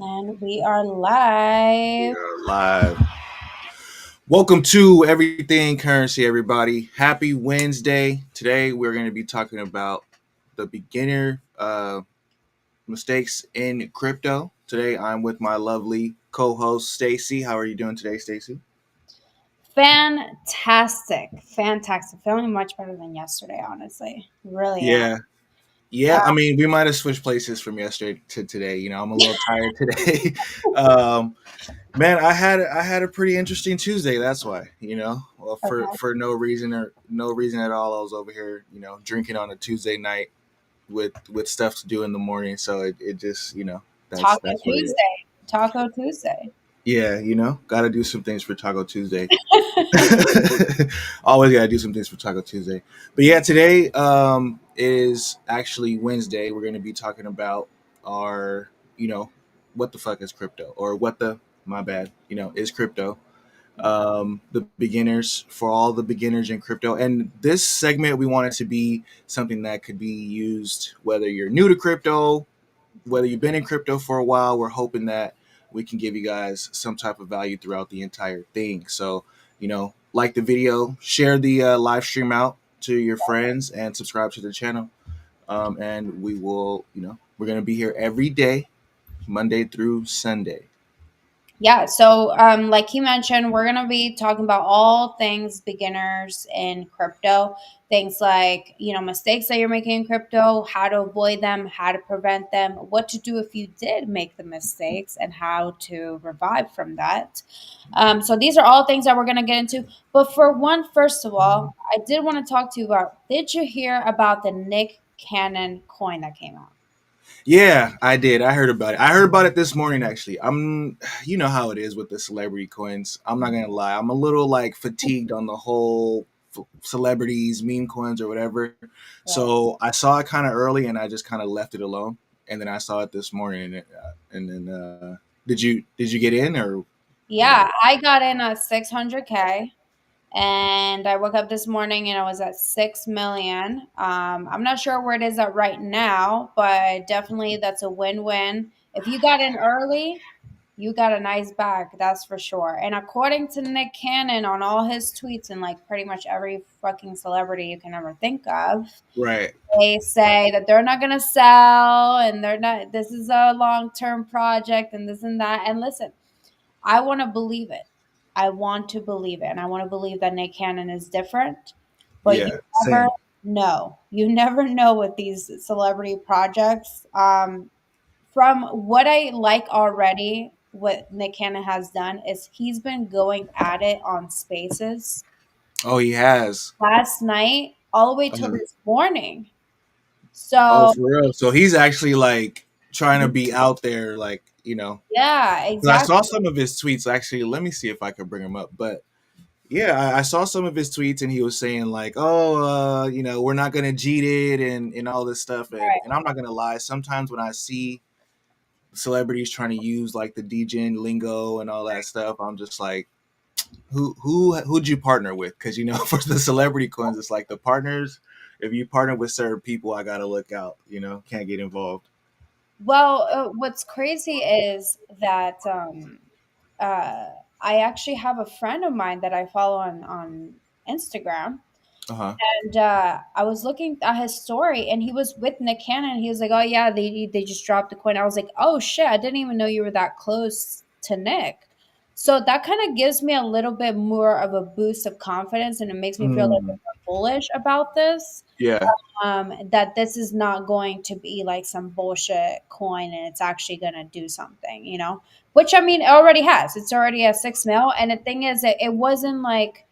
And we are live. Live. Welcome to Everything Currency, everybody. Happy Wednesday. Today we're going to be talking about the beginner mistakes in crypto. Today I'm with my lovely co-host Stacy. How are you doing today, Stacy? Fantastic. Fantastic. Feeling much better than yesterday, honestly. Really am. Yeah. Yeah, I mean, we might have switched places from yesterday to today. I'm a little tired today. um, Man, I had a pretty interesting Tuesday. That's why, well, for Okay. for no reason or no reason at all, I was over here, drinking on a Tuesday night with stuff to do in the morning. So it just, that's Taco that's what it is. Tuesday. Taco Tuesday. Yeah, got to do some things for Taco Tuesday. Always got to do some things for Taco Tuesday. But yeah, today is actually Wednesday. We're going to be talking about our, what the fuck is crypto, or what the my bad, is crypto. The beginners, for all the beginners in crypto. And this segment, we want it to be something that could be used whether you're new to crypto, whether you've been in crypto for a while. We're hoping that we can give you guys some type of value throughout the entire thing. So, like the video, share the live stream out to your friends, and subscribe to the channel. And we will, we're going to be here every day, Monday through Sunday. Yeah, so like you mentioned, we're gonna be talking about all things beginners in crypto, things like mistakes that you're making in crypto, how to avoid them, how to prevent them, what to do if you did make the mistakes, and how to revive from that. So these are all things that we're gonna get into. But for one, first of all, I did want to talk to you about. Did you hear about the Nick Cannon coin that came out? Yeah, I did. I heard about it. I heard about it this morning, actually. You know how it is with the celebrity coins. I'm not gonna lie. I'm a little like fatigued on the whole celebrities, meme coins, or whatever. Right. So I saw it kind of early, and I just kind of left it alone. And then I saw it this morning, and then did you get in or Yeah, I got in at 600K. And I woke up this morning and I was at 6 million. I'm not sure where it is at right now, but definitely that's a win-win. If you got in early, you got a nice bag, that's for sure. And according to Nick Cannon on all his tweets and like pretty much every fucking celebrity you can ever think of, right? they say that they're not gonna sell and they're not, this is a long-term project and this and that. And listen, I want to believe it. I want to believe it. And I want to believe that Nick Cannon is different. But you Yeah, never same. know. You never know with these celebrity projects. From what I like already, what Nick Cannon has done is he's been going at it on spaces Oh, he has. last night all the way till Uh, this morning. oh, So, for real. So he's actually like trying to be out there, like. yeah, 'Cause I exactly. saw some of his tweets. Actually, let me see if I could bring him up. But yeah, I saw some of his tweets, and he was saying like, "Oh, we're not gonna cheat it," and all this stuff. And I'm not gonna lie. Sometimes when I see celebrities trying to use like the DGen lingo and all that stuff, I'm just like, who'd you partner with? Because for the celebrity coins, it's like the partners. If you partner with certain people, I gotta look out. Can't get involved. Well, what's crazy is that uh, I actually have a friend of mine that I follow on Instagram, Uh huh. and I was looking at his story, and he was with Nick Cannon. He was like, "Oh yeah, they just dropped the coin." I was like, "Oh shit, I didn't even know you were that close to Nick." So that kind of gives me a little bit more of a boost of confidence, and it makes me feel a little bit Mm, more bullish about this. yeah. That this is not going to be like some bullshit coin and it's actually going to do something, which I mean, it already has. It's already at 6 mil. And the thing is, it wasn't like,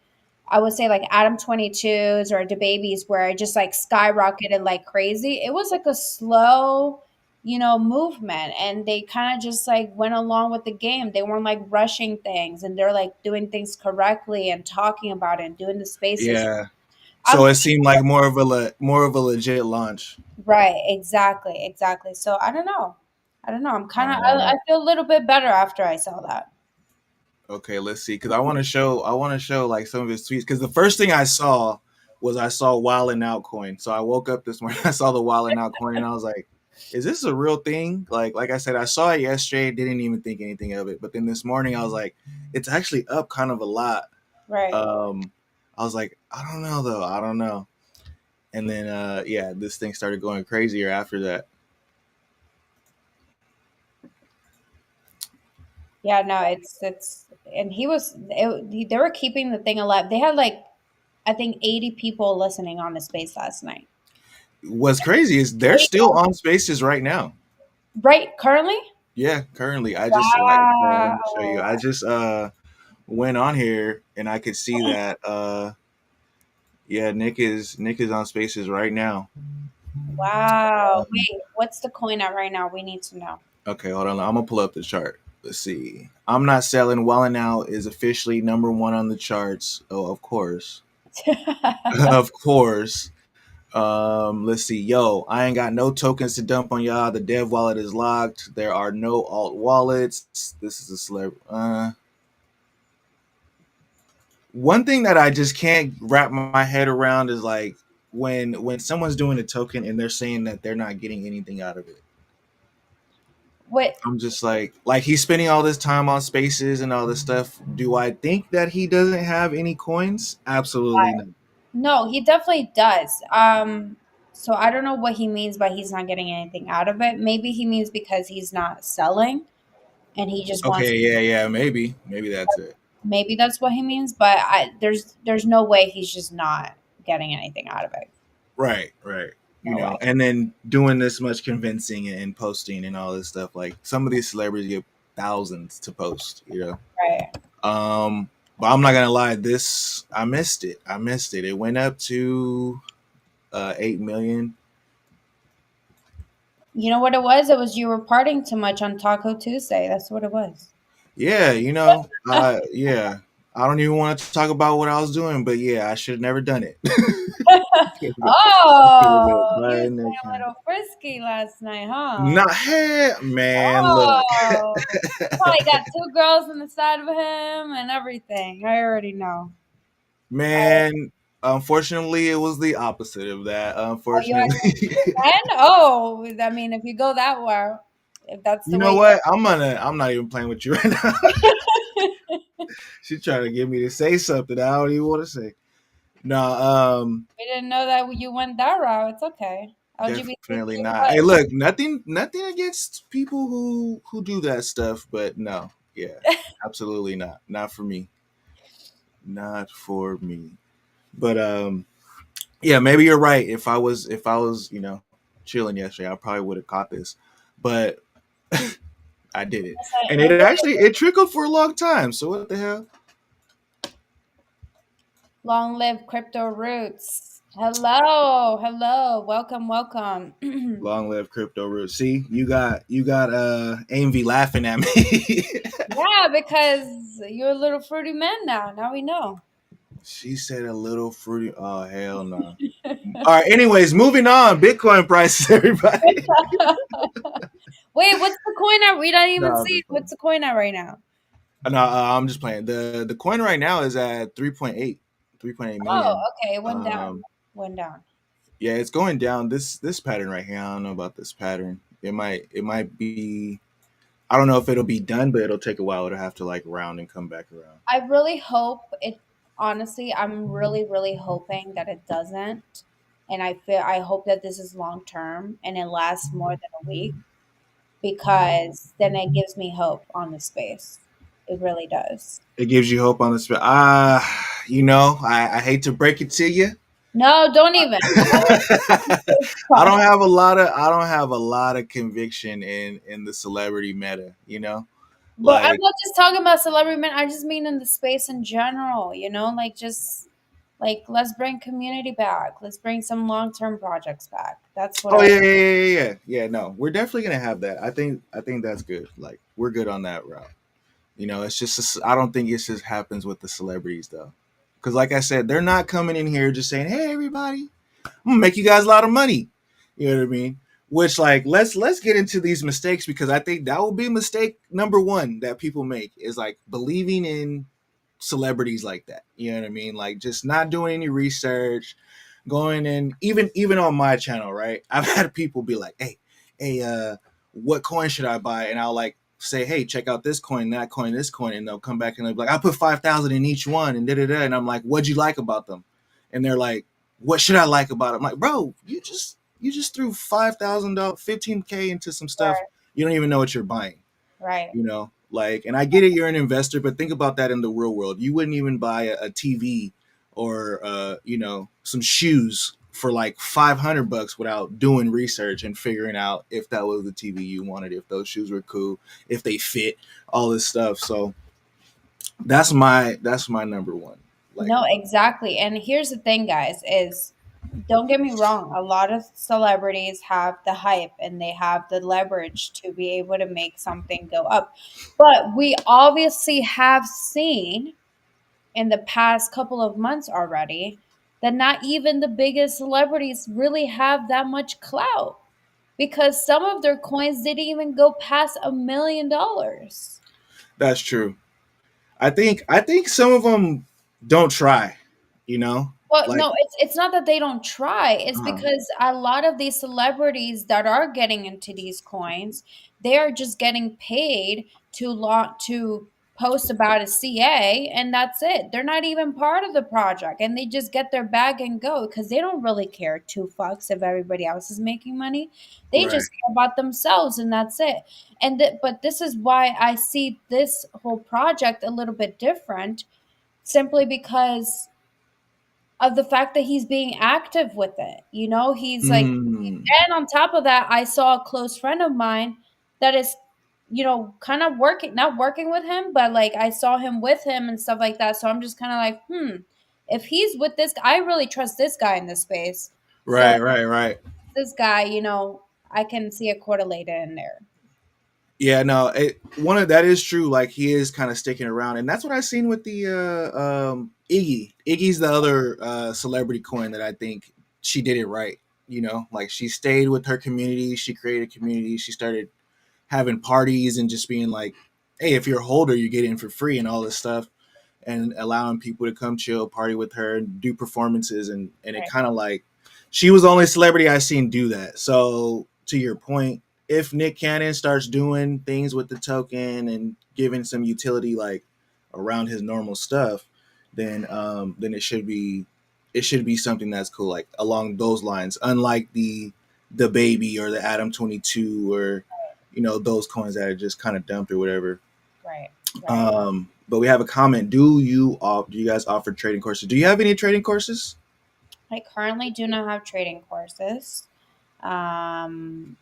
I would say like Adam 22s or the babies where it just like skyrocketed like crazy. It was like a slow, movement. And they kind of just like went along with the game. They weren't like rushing things and they're like doing things correctly and talking about it and doing the spaces. Yeah. I'm So it seemed like more of a legit launch. Right, exactly, exactly. So I don't know. I don't know. I'm kind of I Um, feel a little bit better after I saw that. okay, let's see, because I want to show like some of his tweets. Because the first thing I saw Wild and Out coin. So I woke up this morning, I saw the Wild and Out coin, and I was like, is this a real thing? Like I said, I saw it yesterday, didn't even think anything of it. But then this morning I was like, it's actually up kind of a lot. Right. Um, I was like, I don't know though, I don't know. And then yeah, this thing started going crazier after that. Yeah, no, it's and they were keeping the thing alive. They had like I think 80 people listening on the space last night. What's crazy is they're still on Spaces right now. Right, currently? Yeah, currently. I just like let me show you. Wow. I just went on here and I could see that yeah, Nick is on Spaces right now. Wow. Wait, what's the coin at right now? We need to know. Okay, hold on. I'm gonna pull up the chart. Let's see. I'm not selling. Well and Out is officially number one on the charts. Oh, of course, of course. Let's see. Yo, I ain't got no tokens to dump on y'all. The dev wallet is locked. There are no alt wallets. This is a celeb. One thing that I just can't wrap my head around is like when someone's doing a token and they're saying that they're not getting anything out of it. Wait, I'm just like he's spending all this time on Spaces and all this stuff. Do I think that he doesn't have any coins? Absolutely not. no, he definitely does. So I don't know what he means by he's not getting anything out of it. Maybe he means because he's not selling and he just wants. Okay, yeah, yeah, maybe that's it. Maybe that's what he means, but there's no way he's just not getting anything out of it. Right, right. You No way. know, and then doing this much convincing and posting and all this stuff. Like some of these celebrities get thousands to post. You know, Right. but I'm not gonna lie. This I missed it. I missed it. It went up to 8 million. You know what it was? It was you were partying too much on Taco Tuesday. That's what it was. Yeah, you know, yeah. I don't even want to talk about what I was doing, but yeah, I should have never done it. Could have been Oh, you were buying that getting a kind. little frisky last night, huh? Not hey, man. Look, Oh, probably got two girls on the side of him and everything. I already know. man. Unfortunately, it was the opposite of that. Oh, you had Unfortunately, men? Oh, I mean, if you go that way, if that's you the know way what? I'm not even playing with you right now. She's trying to get me to say something I don't even want to say. No, we didn't know that you went that route. It's okay. definitely LGBTQ not. Hey, what? look, nothing against people who do that stuff, but no, yeah, absolutely not. Not for me. Not for me. But yeah, maybe you're right. If I was chilling yesterday, I probably would have caught this, but I did it, and it actually it trickled for a long time. So what the hell? Long live crypto roots. Hello, hello, welcome, welcome. Long live crypto roots. See, you got Envy laughing at me. Yeah, because you're a little fruity man now. Now we know. She said a little fruity. Oh hell no. All right. Anyways, moving on. Bitcoin prices, everybody. Wait, what's the coin at? We don't No, even I'm see. just playing. What's the coin at right now? No, I'm just playing. The coin right now is at 3.8 Oh, million. okay. It went down. Um, Went down. yeah, it's going down. This pattern right here. I don't know about this pattern. It might be. I don't know if it'll be done, but it'll take a while. It'll have to like round and come back around. I really hope it. Honestly, I'm really, really hoping that it doesn't. And I hope that this is long term and it lasts more than a week because then it gives me hope on the space. It really does. It gives you hope on the spot. I hate to break it to you. No, don't even. It's I don't fine. have a lot of conviction in the celebrity meta. But I'm Like, not just talking about celebrity men. I just mean in the space in general, like just like let's bring community back. Let's bring some long term projects back. That's what oh I yeah, yeah, yeah, yeah, yeah. Yeah, no, we're definitely gonna have that. I think that's good. Like, we're good on that route. It's just I don't think it just happens with the celebrities though, because like I said, they're not coming in here just saying, "Hey, everybody, I'm gonna make you guys a lot of money." You know what I mean? Which, like, let's get into these mistakes, because I think that will be mistake number one that people make, is like believing in celebrities like that. You know what I mean? Like, just not doing any research, going in, even on my channel, right? I've had people be like, "Hey, hey, what coin should I buy? And I'll like say, hey, check out this coin, that coin, this coin, and they'll come back and they'll be like, I put 5,000 in each one, and da da da. And I'm like, what'd you like about them? And they're like, what should I like about it? I'm like, bro, you just threw $5,000, 15K into some stuff. Right. You don't even know what you're buying, Right. like, and I get it, you're an investor, but think about that in the real world. You wouldn't even buy a TV or some shoes for like 500 bucks without doing research and figuring out if that was the TV you wanted, if those shoes were cool, if they fit, all this stuff. So that's my number one. Like, No, exactly. And here's the thing, guys, is don't get me wrong, a lot of celebrities have the hype and they have the leverage to be able to make something go up. But we obviously have seen in the past couple of months already that not even the biggest celebrities really have that much clout because some of their coins didn't even go past $1 million. that's true. I think some of them don't try, you know, Well, like no, it's not that they don't try. It's uh, because a lot of these celebrities that are getting into these coins, they are just getting paid to post about a CA, and that's it. They're not even part of the project, and they just get their bag and go because they don't really care two fucks if everybody else is making money. They right. just care about themselves, and that's it. But this is why I see this whole project a little bit different, simply because of the fact that he's being active with it. He's like, Mm, and on top of that, I saw a close friend of mine that is, kind of working, not working with him, but like I saw him with him and stuff like that. So I'm just kind of like, if he's with this, I really trust this guy in this space. So right, right, right. this guy, I can see a correlated in there. Yeah, no, one of that is true. Like he is kind of sticking around, and that's what I seen with the Iggy. Iggy's the other celebrity coin that I think she did it right. Like she stayed with her community. She created a community. She started having parties and just being like, "Hey, if you're a holder, you get in for free and all this stuff." And allowing people to come chill, party with her, and do performances, and it Right, kind of like she was the only celebrity I seen do that. So to your point, if Nick Cannon starts doing things with the token and giving some utility like around his normal stuff, then it should be something that's cool, like along those lines. Unlike the baby or the Atom 22 or those coins that are just kind of dumped or whatever. right, right. But we have a comment. Do you guys offer trading courses? Do you have any trading courses? I currently do not have trading courses. Um,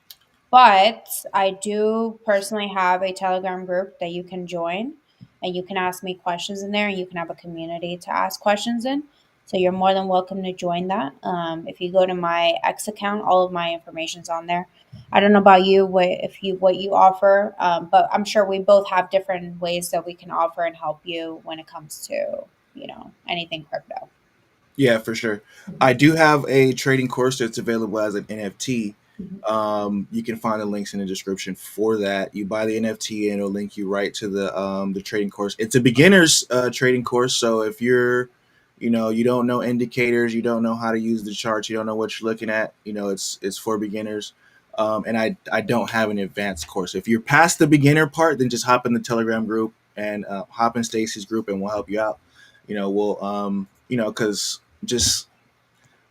But I do personally have a Telegram group that you can join and you can ask me questions in there and you can have a community to ask questions in. So you're more than welcome to join that. If you go to my X account, all of my information's on there. I don't know about you, what you offer, but I'm sure we both have different ways that we can offer and help you when it comes to anything crypto. Yeah, for sure. I do have a trading course that's available as an NFT. Mhm. You can find the links in the description for that. You buy the NFT and it'll link you right to the trading course. It's a beginner's trading course, so if you don't know indicators, you don't know how to use the charts, you don't know what you're looking at, it's for beginners. And I don't have an advanced course. If you're past the beginner part, then just hop in the Telegram group and hop in Stacy's group, and we'll help you out. We'll because just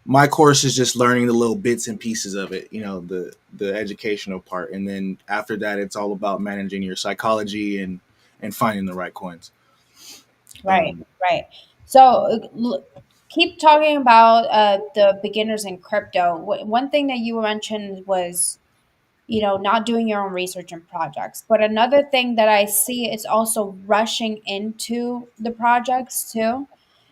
my course is just learning the little bits and pieces of it, the educational part, and then after that it's all about managing your psychology and finding the right coins. Right, um, right. So keep talking about the beginners in crypto. One thing that you mentioned was, not doing your own research and projects. But another thing that I see is also rushing into the projects too.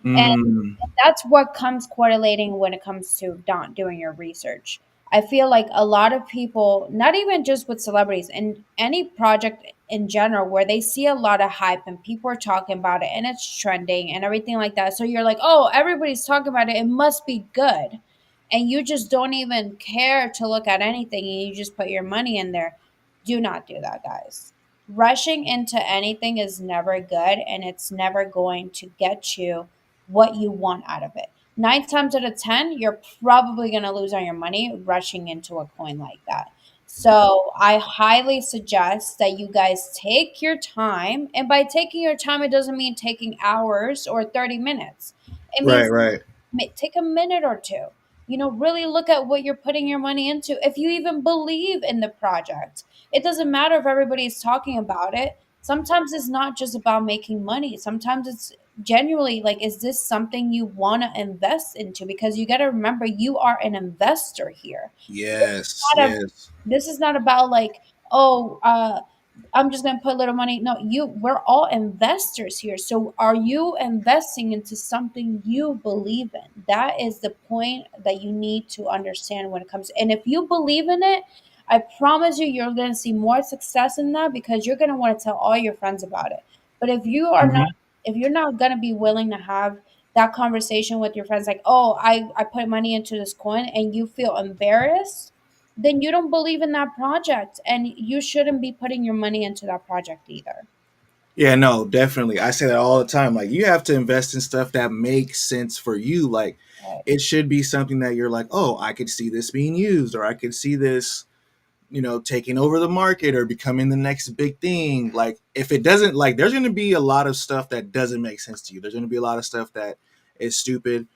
And mm, that's what comes correlating when it comes to not doing your research. I feel like a lot of people, not even just with celebrities, in any project in general, where they see a lot of hype and people are talking about it and it's trending and everything like that. So you're like, oh, everybody's talking about it. It must be good. And you just don't even care to look at anything and you just put your money in there. Do not do that, guys. Rushing into anything is never good and it's never going to get you what you want out of it. 9 times out of 10, you're probably going to lose on your money rushing into a coin like that. So I highly suggest that you guys take your time. And by taking your time, it doesn't mean taking hours or 30 minutes. It Right, means right. take a minute or two. Really look at what you're putting your money into. If you even believe in the project, it doesn't matter if everybody's talking about it. Sometimes it's not just about making money. Sometimes it's genuinely like, is this something you want to invest into? Because you got to remember, you are an investor here. Yes, Not a, yes. this is not about like, oh, I'm just going to put a little money. No, we're all investors here. So are you investing into something you believe in? That is the point that you need to understand when it comes. And if you believe in it, I promise you, you're going to see more success in that because you're going to want to tell all your friends about it. But Hmm. if you're not going to be willing to have that conversation with your friends, like, oh, I put money into this coin, and you feel embarrassed, then you don't believe in that project, and you shouldn't be putting your money into that project either. Yeah, no, definitely. I say that all the time. Like, you have to invest in stuff that makes sense for you. Like, Right. it should be something that you're like, oh, I could see this being used, or I could see this, taking over the market or becoming the next big thing. Like, if it doesn't, like, there's going to be a lot of stuff that doesn't make sense to you. There's going to be a lot of stuff that is stupid.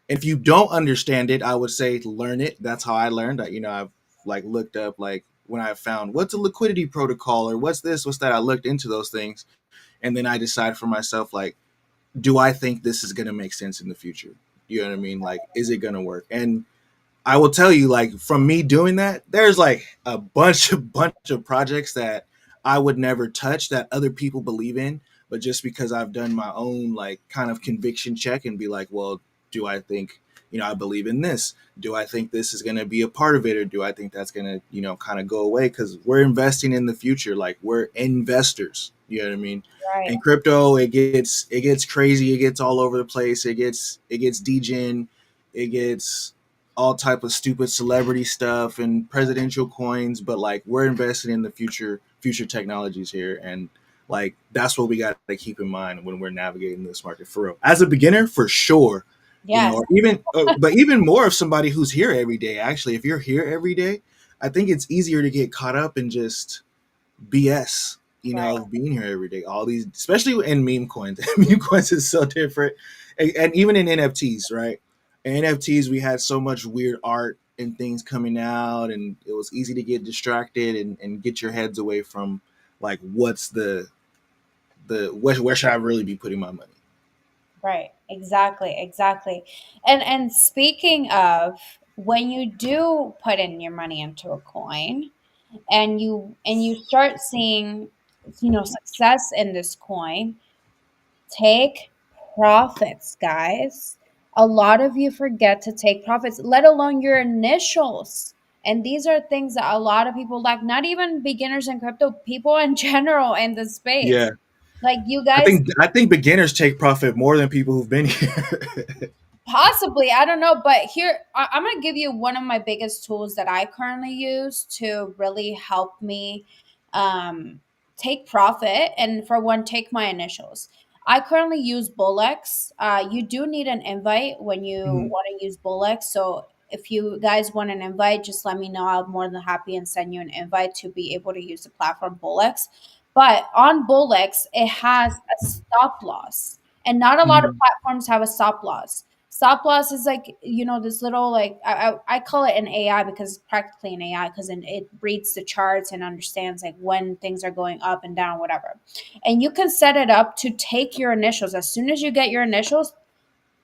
If you don't understand it, I would say learn it. That's how I learned. I've like looked up, like, when I found what's a liquidity protocol or what's this, what's that. I looked into those things, and then I decide for myself, like, do I think this is going to make sense in the future? You know what I mean? Like, is it going to work? And I will tell you, like, from me doing that, there's like a bunch of projects that I would never touch that other people believe in, but just because I've done my own like kind of conviction check and be like, well, do I think, I believe in this? Do I think this is going to be a part of it, or do I think that's going to, kind of go away? Because we're investing in the future, like we're investors. You know what I mean? Right. And crypto, it gets crazy, it gets all over the place, it gets degen, it gets all type of stupid celebrity stuff and presidential coins, but like we're investing in the future technologies here, and like that's what we got to keep in mind when we're navigating this market for real. As a beginner, for sure, Yes. or even but even more of somebody who's here every day. Actually, if you're here every day, I think it's easier to get caught up in just BS, Right. of being here every day. All these, especially in meme coins. Meme coins is so different, and even in NFTs, right? In NFTs, we had so much weird art and things coming out, and it was easy to get distracted and get your heads away from like what's where should I really be putting my money? Right. Exactly. Exactly. And speaking of, when you do put in your money into a coin, and you start seeing, success in this coin, take profits, guys. A lot of you forget to take profits, let alone your initials. And these are things that a lot of people lack, not even beginners in crypto, people in general in the space. Yeah, Like, you I guys, think I think beginners take profit more than people who've been here. possibly, I don't know, but here I'm going to give you one of my biggest tools that I currently use to really help me um, take profit. And for one, take my initials. I currently use Bullex. You do need an invite when you Mhm. want to use Bullex. So if you guys want an invite, just let me know. I'll be more than happy and send you an invite to be able to use the platform Bullex. But on Bullex, it has a stop loss. And not a lot of Mhm. platforms have a stop loss. Stop loss is like, this little, like, I call it an AI because it's practically an AI, because it reads the charts and understands like when things are going up and down, whatever. And you can set it up to take your initials. As soon as you get your initials,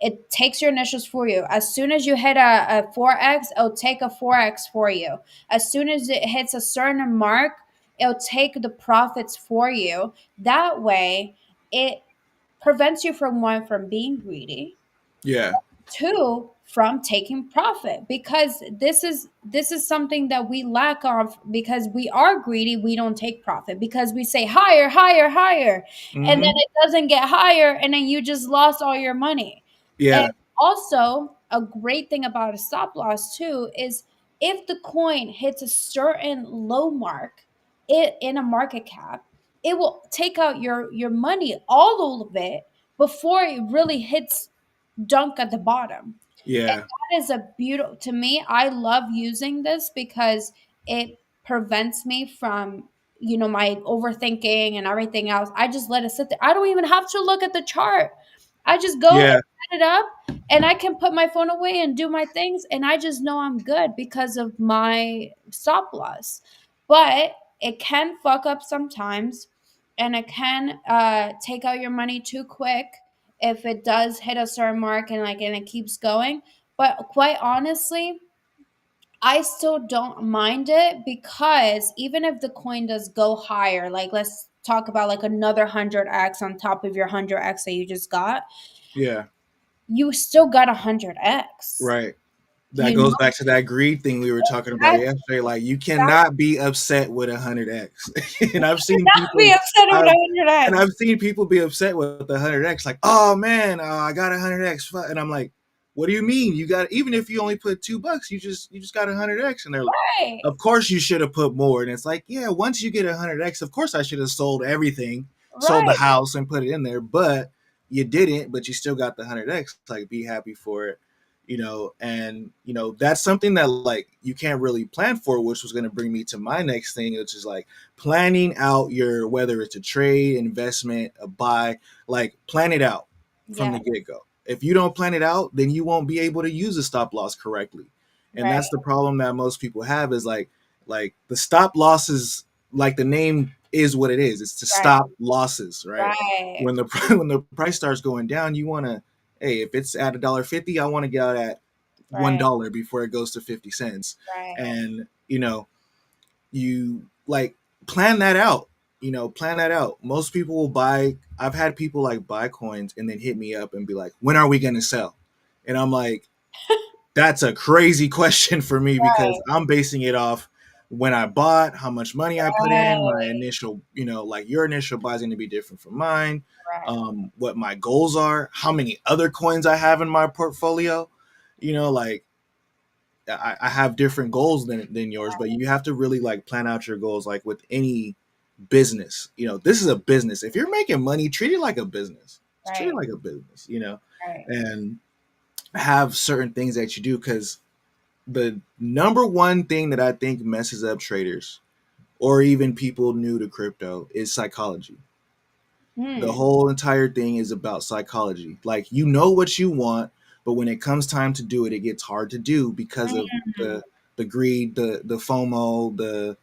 it takes your initials for you. As soon as you hit a 4x, it'll take a 4x for you. As soon as it hits a certain mark, it'll take the profits for you. That way, it prevents you from, one, from being greedy, Yeah, two, from taking profit, because this is something that we lack of, because we are greedy. We don't take profit because we say higher, higher, higher, and then hmm, it doesn't get higher, and then you just lost all your money. And yeah, also, a great thing about a stop loss too is, if the coin hits a certain low mark, it in a market cap, it will take out your money, all of it, before it really hits dunk at the bottom. And yeah. that is a beautiful, to me, I love using this because it prevents me from, my overthinking and everything else. I just let it sit there. I don't even have to look at the chart. I just go and Yeah, set it up, and I can put my phone away and do my things, and I just know I'm good because of my stop loss. But it can fuck up sometimes, and it can take out your money too quick if it does hit a certain mark, and it keeps going. But quite honestly, I still don't mind it, because even if the coin does go higher, like let's talk about like another 100x on top of your 100x that you just got, yeah, you still got 100x. right. That You goes know, back to that greed thing we were talking about that, yesterday. Like you that cannot be upset with 100x. And I've seen cannot be people, upset with I've and 100x. I've seen people be upset with the 100x. Like, oh man, I got 100x, and I'm like, what do you mean? You got, even if you only put $2, you just got 100x, and they're like, Right, of course you should have put more. And it's like, yeah, once you get 100x, of course I should have sold everything, sold the right, house and put it in there, but you didn't. But you still got the 100x. Like, be happy for it, and that's something that like you can't really plan for, which was going to bring me to my next thing, which is like planning out your, whether it's a trade, investment, a buy, like plan it out from yeah, the get-go. If you don't plan it out, then you won't be able to use a stop loss correctly. And right, that's the problem that most people have, is like the stop losses, like the name is what it is, it's to right, stop losses, right? right, When the when the price starts going down, you want to, hey, if it's at $1.50, I want to get out at right, $1 before it goes to 50 cents. right, And you like plan that out. Plan that out. Most people will buy. I've had people like buy coins and then hit me up and be like, "When are we gonna sell?" And I'm like, "That's a crazy question for me, because right, I'm basing it off when I bought, how much money I put in, my right, initial, like your initial buy is going to be different from mine, right, what my goals are, how many other coins I have in my portfolio. Like I have different goals than yours, but you have to really like plan out your goals, like with any business. This is a business. If you're making money, treat it like a business. Just treat it right, like a business, right, and have certain things that you do, because the number one thing that I think messes up traders, or even people new to crypto, is psychology. The hmm, whole entire thing is about psychology. Like, you know what you want, but when it comes time to do it, it gets hard to do because of hmm, the greed, the FOMO, the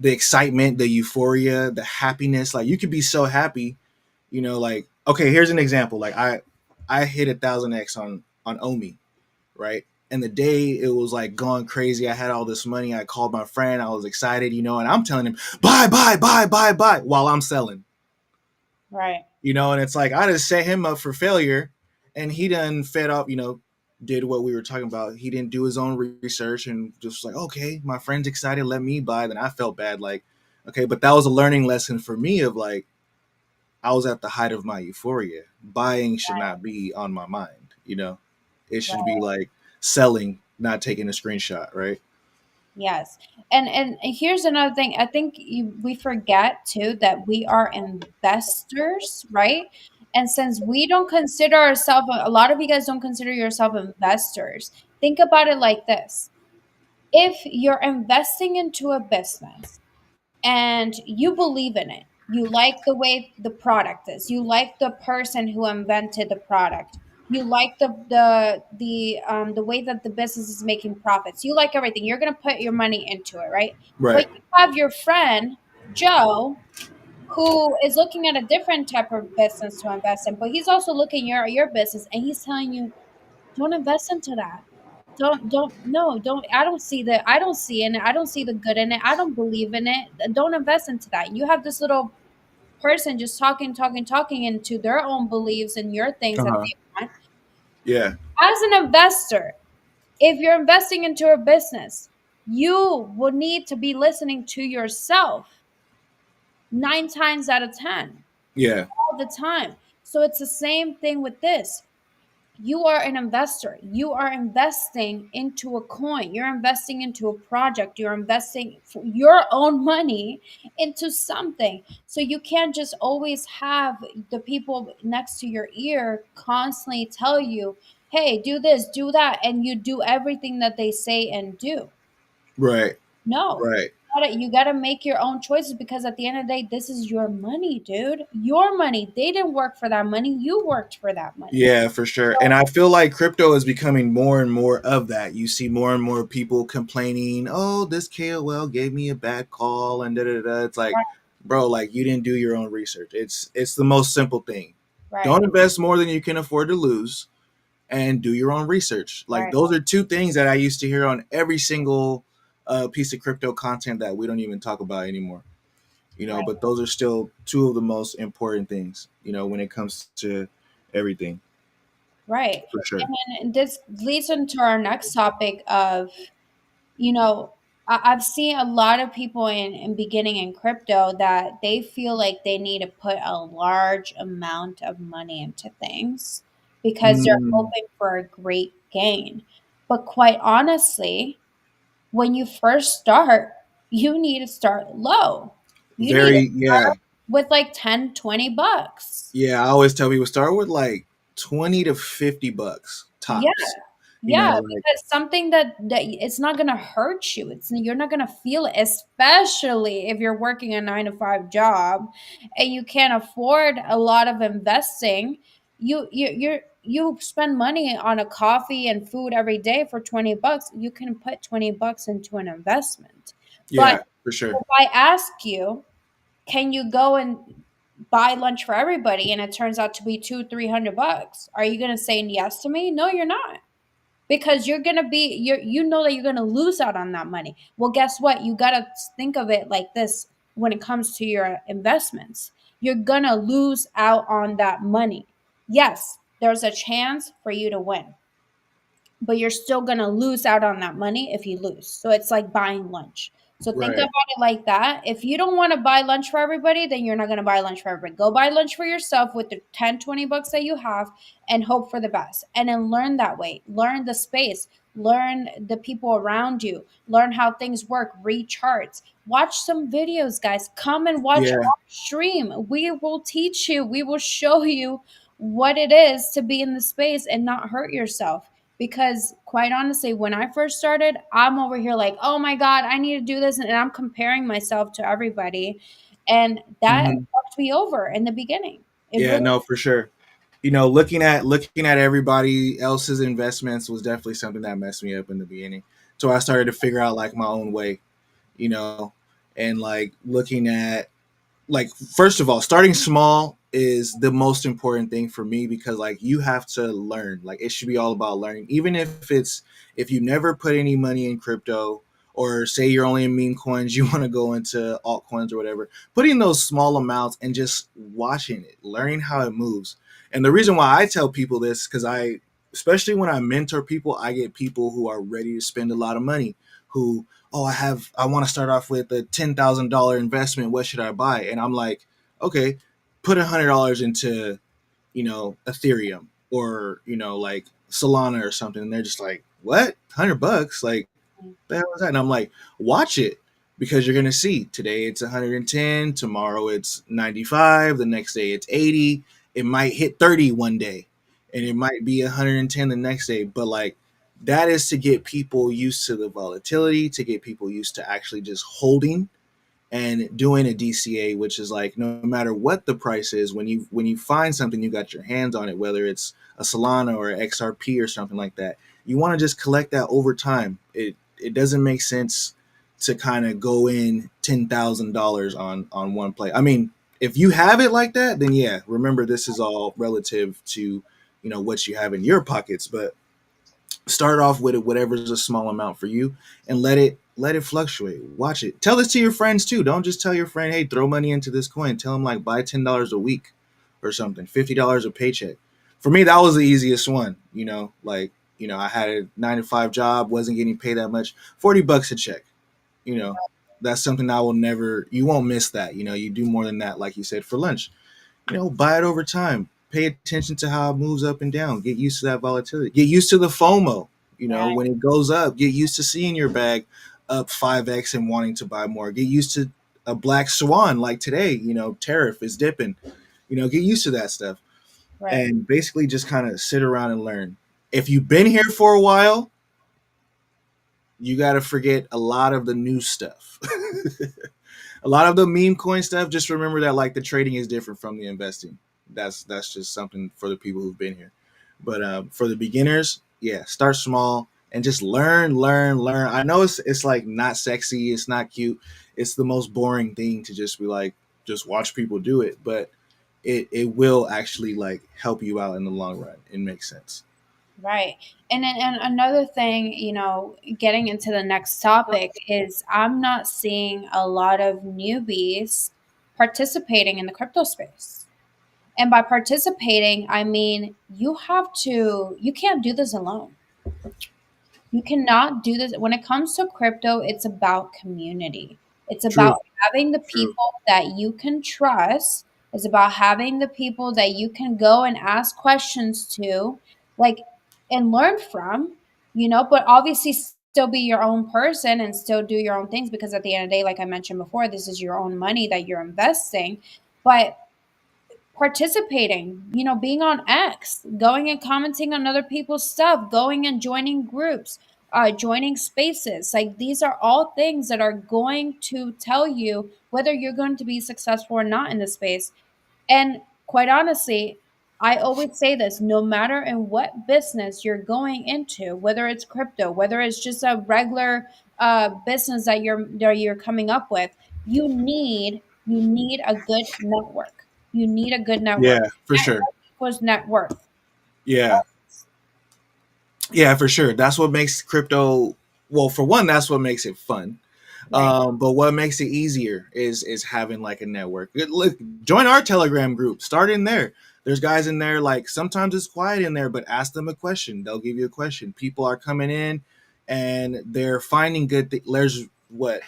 excitement, the euphoria, the happiness. Like, you could be so happy, like, okay, here's an example. Like, I hit 1,000x on Omi, right? And the day it was like going crazy, I had all this money. I called my friend. I was excited, and I'm telling him, buy, buy, buy, buy, buy, while I'm selling, right, and it's like I just set him up for failure, and he done fed up, did what we were talking about. He didn't do his own research and just like, okay, my friend's excited, let me buy. Then I felt bad, like, okay, but that was a learning lesson for me of like, I was at the height of my euphoria. Buying should not be on my mind. It should be right. like selling, not taking a screenshot, right? Yes. And here's another thing. I think we forget too that we are investors, right? And since we don't consider ourselves, a lot of you guys don't consider yourself investors. Think about it like this. If you're investing into a business and you believe in it, you like the way the product is, you like the person who invented the product, you like the way that the business is making profits, you like everything, you're going to put your money into it, right? But Right. you have your friend Joe, who is looking at a different type of business to invest in, but he's also looking at your business, and he's telling you, don't invest into that. Don't no, don't I don't see the I don't see in it. I don't see the good in it. I don't believe in it. Don't invest into that. You have this little person just talking, talking, talking into their own beliefs and your things that Uh-huh. they want. Yeah. As an investor, if you're investing into a business, you will need to be listening to yourself 9 times out of 10, Yeah. all the time. So it's the same thing with this. You are an investor. You are investing into a coin. You're investing into a project. You're investing your own money into something. So you can't just always have the people next to your ear constantly tell you, hey, do this, do that, and you do everything that they say and do. Right. No. Right. You gotta make your own choices because at the end of the day, this is your money, dude. Your money. They didn't work for that money. You worked for that money. Yeah, for sure. And I feel like crypto is becoming more and more of that. You see more and more people complaining, "Oh, this KOL gave me a bad call," and da da da. It's like, Right, bro, like you didn't do your own research. It's the most simple thing. right, Don't invest more than you can afford to lose, and do your own research. Like right, those are two things that I used to hear on every single piece of crypto content that we don't even talk about anymore. right, But those are still two of the most important things. When it comes to everything, right. for sure. And then this leads into our next topic of, you know, I've seen a lot of people in beginning in crypto that they feel like they need to put a large amount of money into things because they're Mm, hoping for a great gain. But quite honestly, when you first start, you need to start low. You need to very, yeah. start with like 10, $20. Yeah, I always tell people start with like 20 to $50 Yeah. tops. Yeah, Like, because something that it's not gonna hurt you. You're not gonna feel it, especially if you're working a 9 to 5 job and you can't afford a lot of investing. You spend money on a coffee and food every day for $20. You can put $20 into an investment. But yeah, for sure. if I ask you, can you go and buy lunch for everybody and it turns out to be 200-300 bucks? Are you gonna say yes to me? No, you're not, because you know that you're going to lose out on that money. Well, guess what? You got to think of it like this. When it comes to your investments, you're going to lose out on that money. Yes, there's a chance for you to win, but you're still going to lose out on that money if you lose. So it's like buying lunch. So think about Right. it like that. If you don't want to buy lunch for everybody, then you're not going to buy lunch for everybody. Go buy lunch for yourself with the 10, $20 that you have and hope for the best. And then learn that way. Learn the space. Learn the people around you. Learn how things work. Read charts. Watch some videos, guys. Come and watch Yeah. our stream. We will teach you. We will show you what it is to be in the space and not hurt yourself, because quite honestly, when I first started, I'm over here like, oh my God, I need to do this. And I'm comparing myself to everybody. And that Hmm. fucked me over in the beginning. It Yeah, really, no, for sure. Looking at everybody else's investments was definitely something that messed me up in the beginning. So I started to figure out like my own way, you know, and like looking at, like, first of all, starting small is the most important thing for me, because like you have to learn. Like it should be all about learning, even if you never put any money in crypto, or say you're only in meme coins, you want to go into altcoins or whatever, putting those small amounts and just watching it, learning how it moves. And the reason why I tell people this, because especially when I mentor people, I get people who are ready to spend a lot of money, who, oh, I want to start off with a $10,000 investment. What should I buy? And I'm like, okay, put $100 into, Ethereum, or, like Solana or something. And they're just like, what? $100? Like, the hell is that? And I'm like, watch it, because you're gonna see today it's 110, tomorrow it's 95, the next day it's 80. It might hit 30 one day, and it might be 110 the next day. But like, that is to get people used to the volatility, to get people used to actually just holding and doing a DCA, which is like, no matter what the price is, when you find something, you got your hands on it, whether it's a Solana or XRP or something like that, you want to just collect that over time. It doesn't make sense to kind of go in $10,000 on one play. I mean, if you have it like that, then yeah, remember this is all relative to what you have in your pockets, but start off with whatever's a small amount for you, and let it fluctuate. Watch it. Tell this to your friends too. Don't just tell your friend, hey, throw money into this coin. Tell them like buy $10 a week or something, $50 a paycheck. For me, that was the easiest one. Like, I had a 9 to 5 job, wasn't getting paid that much. $40 a check. You know, that's something I will never. You won't miss that. You do more than that, like you said, for lunch. Buy it over time. Pay attention to how it moves up and down. Get used to that volatility. Get used to the FOMO. right, When it goes up, get used to seeing your bag up 5x and wanting to buy more. Get used to a black swan like today. Tariff is dipping. Get used to that stuff, right. and basically just kind of sit around and learn. If you've been here for a while, You got to forget a lot of the new stuff. A lot of the meme coin stuff. Just remember that like the trading is different from the investing. That's just something for the people who've been here. But for the beginners, yeah, start small and just learn. I know it's like not sexy, it's not cute, it's the most boring thing to just be like just watch people do it, but it will actually like help you out in the long run. It makes sense. Right. And then and another thing, getting into the next topic is I'm not seeing a lot of newbies participating in the crypto space. And by participating, I mean you can't do this alone. You cannot do this. When it comes to crypto, it's about community. It's about True. having the True. people that you can trust. It's about having the people that you can go and ask questions to, like, and learn from, but obviously still be your own person and still do your own things because at the end of the day, like I mentioned before, this is your own money that you're investing. But participating, being on X, going and commenting on other people's stuff, going and joining groups, joining spaces. Like these are all things that are going to tell you whether you're going to be successful or not in the space. And quite honestly, I always say this, no matter in what business you're going into, whether it's crypto, whether it's just a regular business that you're coming up with, you need a good network. You need a good network. Yeah, for sure. Network equals net worth. Yeah. Yeah, for sure. That's what makes crypto, well, for one, that's what makes it fun. Right. But what makes it easier is having like a network. Look, join our Telegram group. Start in there. There's guys in there. Like sometimes it's quiet in there, but ask them a question. They'll give you a question. People are coming in, and they're finding good. There's what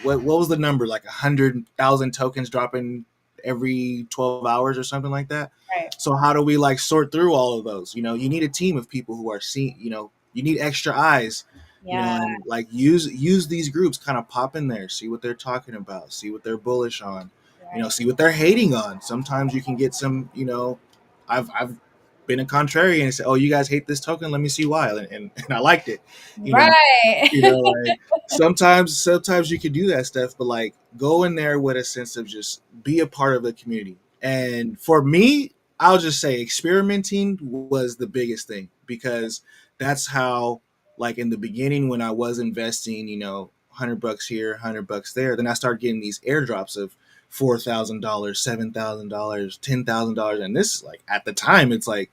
was the number? Like 100,000 tokens dropping every 12 hours or something like that. Right. So how do we like sort through all of those? You need a team of people who are seeing. You need extra eyes, Yeah. and like use these groups, kind of pop in there, see what they're talking about, see what they're bullish on, Right. see what they're hating on. Sometimes you can get some, I've been a contrarian and said, oh, you guys hate this token, let me see why, and I liked it, you know Right. like sometimes you can do that stuff, but like go in there with a sense of just be a part of the community. And for me, I'll just say experimenting was the biggest thing, because that's how, like in the beginning when I was investing, $100 here, $100 there, then I started getting these airdrops of $4,000, $7,000, $10,000. And this, like, at the time, it's like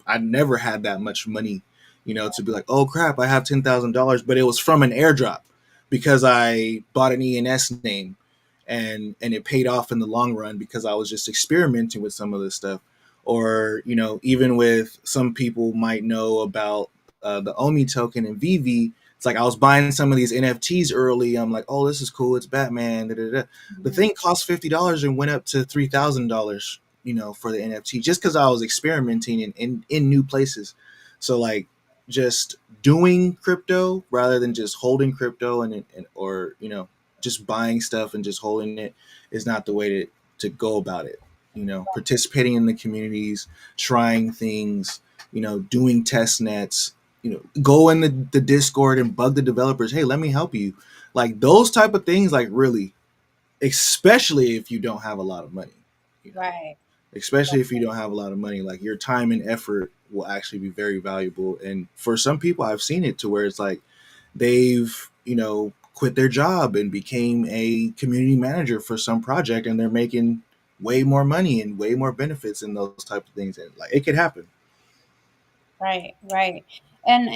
I never had that much money, to be like, oh crap, I have $10,000, but it was from an airdrop because I bought an ENS name, and it paid off in the long run because I was just experimenting with some of this stuff. Or even with some people might know about the Omi token and VV. It's like I was buying some of these NFTs early. I'm like, oh, this is cool. It's Batman. Da, da, da. The Mhm. thing cost $50 and went up to $3,000, for the NFT, just because I was experimenting in new places. So like just doing crypto rather than just holding crypto, and or just buying stuff and just holding it is not the way to go about it. Participating in the communities, trying things, doing test nets, go in the Discord and bug the developers. Hey, let me help you. Like those type of things, like really, especially if you don't have a lot of money, you know, Right. especially if you don't have a lot of money, like your time and effort will actually be very valuable. And for some people, I've seen it to where it's like they've, quit their job and became a community manager for some project, and they're making way more money and way more benefits and those type of things. And like it could happen. Right, right. And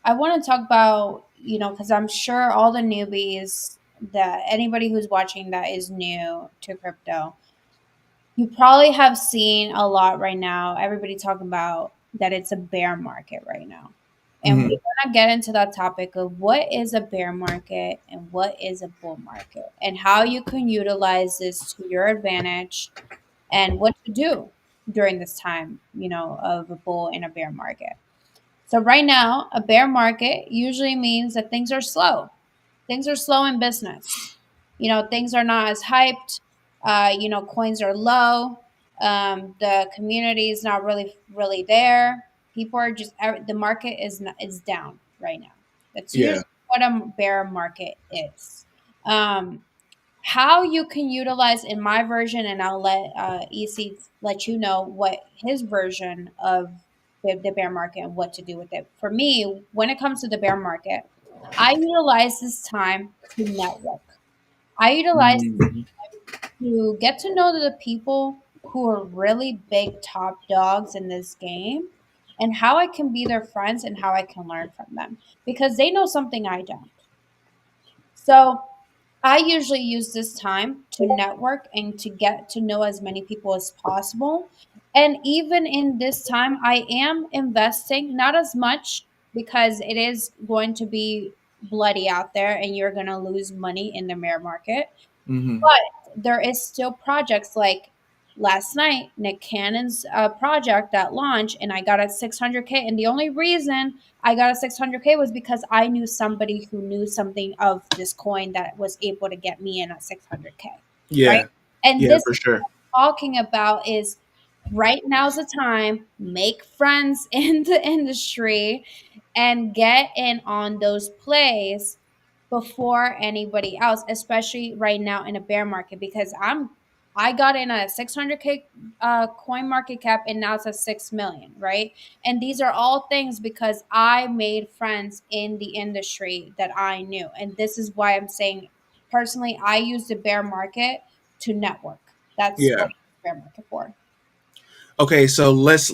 I want to talk about, because I'm sure all the newbies, that anybody who's watching that is new to crypto, you probably have seen a lot right now. Everybody talking about that it's a bear market right now. And we're Hmm. going to get into that topic of what is a bear market and what is a bull market and how you can utilize this to your advantage and what to do during this time, of a bull and a bear market. So right now, a bear market usually means that things are slow. Things are slow in business. Things are not as hyped. Coins are low. The community is not really, really there. People are just the market is down right now. That's Yeah. usually what a bear market is. Um, how you can utilize in my version, and I'll let EC let you know what his version of the bear market and what to do with it. For me, when it comes to the bear market, I utilize this time to network. I utilize Mhm. to get to know the people who are really big top dogs in this game and how I can be their friends and how I can learn from them because they know something I don't. So I usually use this time to network and to get to know as many people as possible. And even in this time, I am investing, not as much because it is going to be bloody out there and you're going to lose money in the bear market. Mhm. But there is still projects like last night, Nick Cannon's project that launched, and I got a 600K. And the only reason I got a 600K was because I knew somebody who knew something of this coin that was able to get me in at 600K, right? Yeah. And Yeah, this for is sure. what I'm talking about is right now's the time, make friends in the industry and get in on those plays before anybody else, especially right now in a bear market because I got in a 600K coin market cap and now it's at 6 million, right? And these are all things because I made friends in the industry that I knew. And this is why I'm saying personally I use the bear market to network. That's what Yeah. I use the bear market for. Okay, so let's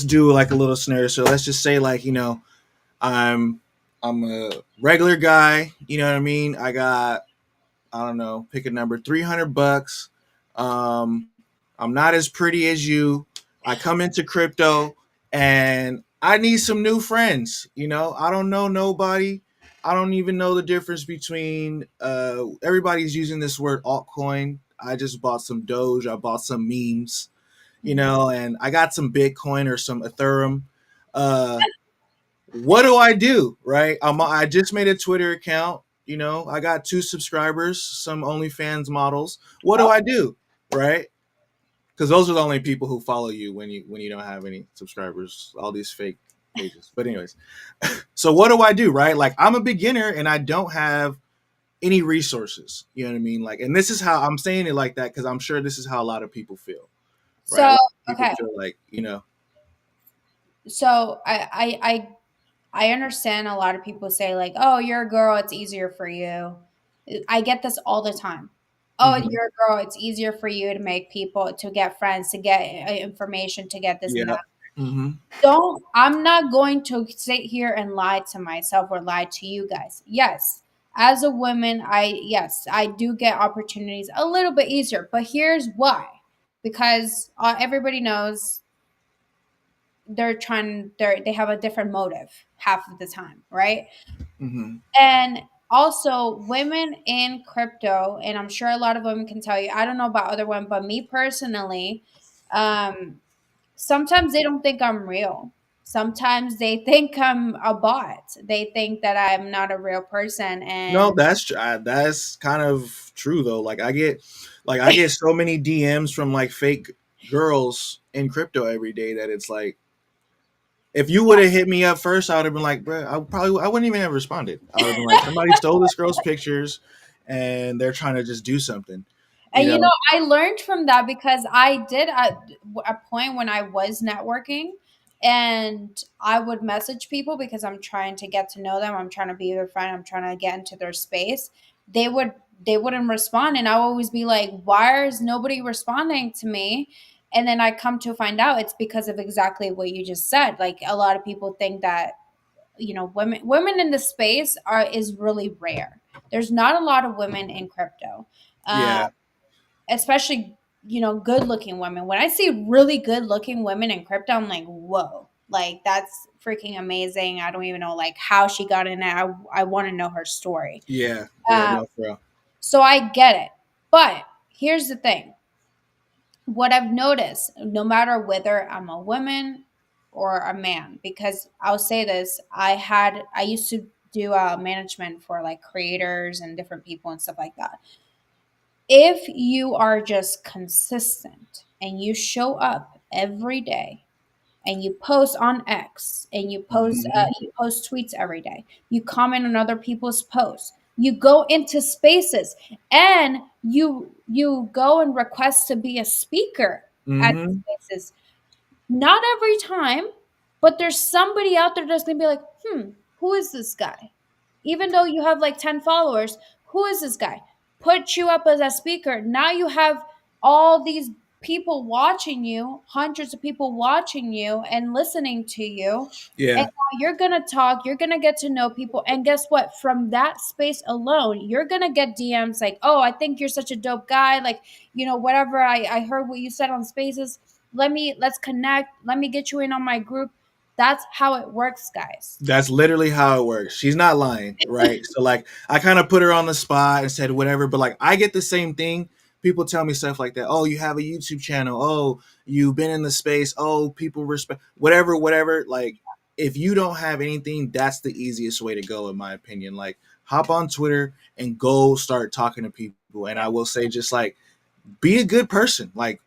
do like a little scenario. So let's just say like, I'm I'm a regular guy, you know what I mean? I got, I don't know, pick a number, $300. Um, I'm not as pretty as you. I come into crypto and I need some new friends. I don't know nobody. I don't even know the difference between. Everybody's using this word altcoin. I just bought some Doge. I bought some memes. Mhm. And I got some Bitcoin or some Ethereum. Uh, what do I do? Right? I just made a Twitter account. I got 2 subscribers, some OnlyFans models. What do Oh, I do? Right? Because those are the only people who follow you when you don't have any subscribers. All these fake pages. But anyways, so what do I do? Right? Like I'm a beginner and I don't have any resources. You know what I mean? Like, and this is how I'm saying it like that because I'm sure this is how a lot of people feel. Right? A so lot of people okay. feel like So I understand a lot of people say like, "Oh, you're a girl, it's easier for you." I get this all the time. "Oh, hmm you're a girl, it's easier for you to make people, to get friends, to get information, to get this and yeah. that." hmm Don't I'm not going to sit here and lie to myself or lie to you guys. Yes, as a woman, I do get opportunities a little bit easier, but here's why. Because everybody knows they have a different motive half of the time, right? hmm And also women in crypto, and I'm sure a lot of women can tell you, I don't know about other women, but me personally, um sometimes they don't think I'm real. Sometimes they think I'm a bot. They think that I'm not a real person. No, And that's kind of true though. Like I get so many DMs from like fake girls in crypto every day that it's like if you would have hit me up first, I would have been like, bro, I wouldn't even have responded. I would have been like, somebody stole this girl's pictures, and they're trying to just do something, you And know? I learned from that because I did at a point when I was networking and I would message people because I'm trying to get to know them. I'm trying to be their friend. I'm trying to get into their space. They would they wouldn't respond and I would always be like, "Why is nobody responding to me?" And then I come to find out it's because of exactly what you just said. Like a lot of people think that women in the space are is really rare. There's not a lot of women in crypto. Uh, Yeah, especially good looking women. When I see really good looking women in crypto, I'm like, whoa, like that's freaking amazing. I don't even know like how she got in it. I want to know her story. yeah, yeah. um, No, for real. so I get it, but here's the thing. What I've noticed, no matter whether I'm a woman or a man, because I'll say this, I used to do management for like creators and different people and stuff like that. If you are just consistent and you show up every day and you post on X, and Hmm. you post tweets every day. You comment on other people's posts. You go into spaces, and you go and request to be a speaker at Hmm. spaces. Not every time, but there's somebody out there that's gonna be like, who is this guy? Even though you have like 10 followers, who is this guy? Put you up as a speaker. Now you have all these people watching you, hundreds of people watching you and listening to you. And Yeah, now you're going to talk, you're going to get to know people. And guess what? From that space alone, you're going to get DMs like, oh, I think you're such a dope guy. Like, whatever. I heard what you said on spaces. Let's connect. Let me get you in on my group. That's how it works, guys. that's literally how it works. She's not lying, right? So like I kind of put her on the spot and said whatever, but like I get the same thing. People tell me stuff like that. Oh, you have a YouTube channel. Oh, you've been in the space. Oh, people respect whatever, whatever. Like if you don't have anything, that's the easiest way to go, in my opinion. Like hop on Twitter and go start talking to people. And I will say, just like be a good person. Like